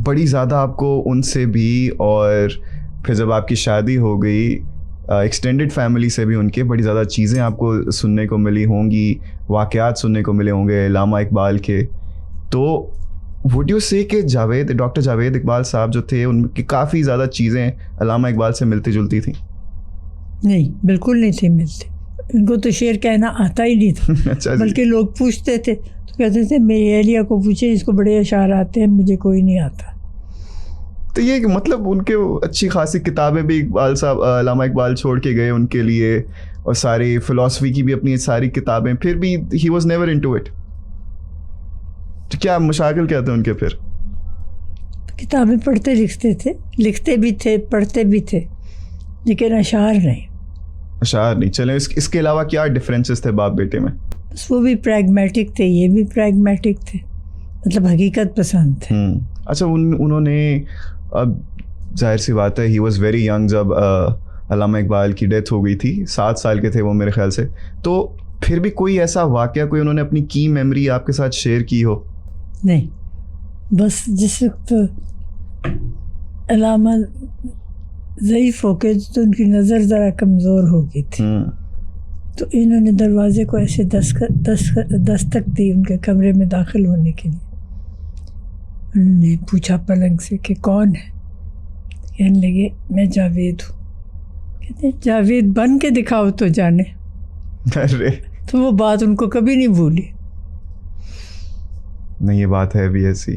बड़ी ज़्यादा आपको उनसे भी, और फिर जब आपकी शादी हो गई एक्सटेंडेड फैमिली से भी उनके बड़ी ज़्यादा चीज़ें आपको सुनने को मिली होंगी, वाक़यात सुनने को मिले होंगे अल्लामा इकबाल के। तो वुड यू से कि डॉक्टर जावेद इकबाल साहब जो थे उनकी काफ़ी ज़्यादा चीज़ें अल्लामा इकबाल से मिलती जुलती थी? नहीं, बिल्कुल नहीं थी मिलती। इनको तो शेर कहना आता ही नहीं था। अच्छा, बल्कि लोग पूछते थे तो कहते थे मेरी एहलिया को पूछे, इसको बड़े अशार आते हैं, मुझे कोई नहीं आता। तो ये मतलब उनके अच्छी खासी किताबें भी इकबाल साहब अल्लामा इकबाल छोड़ के गए उनके लिए, और सारी फ़िलासफ़ी की भी अपनी सारी किताबें, फिर भी he was never into it. तो क्या मशाकिल क्या थे उनके फिर? तो किताबें पढ़ते लिखते थे, लिखते भी थे, पढ़ते भी थे, लेकिन अशार नहीं। अशार नहीं। चलें, इसके अलावा क्या डिफरेंसेस थे बाप बेटे में? बस वो भी प्रैग्मेटिक थे, ये भी प्रैग्मेटिक थे, मतलब हकीकत पसंद थे। अच्छा, उन्होंने, अब जाहिर सी बात है ही वॉज़ वेरी यंग जब अल्लामा इकबाल की डेथ हो गई थी, 7 साल के थे वो मेरे ख्याल से। तो फिर भी कोई ऐसा वाक़या, कोई उन्होंने अपनी की मेमोरी आपके साथ शेयर की हो? नहीं, बस जिस वक्त अल्लामा ज़ईफ़ हो गए तो उनकी नज़र ज़रा कमज़ोर हो गई थी। तो इन्होंने दरवाज़े को ऐसे दस्तक दी उनके कमरे में दाखिल होने के लिए। उन्होंने पूछा पलंग से कि कौन है? कहने लगे मैं जावेद हूँ। कहते जावेद बन के दिखाओ तो जाने। अरे, तो वो बात उनको कभी नहीं भूली। नहीं, ये बात है भी ऐसी।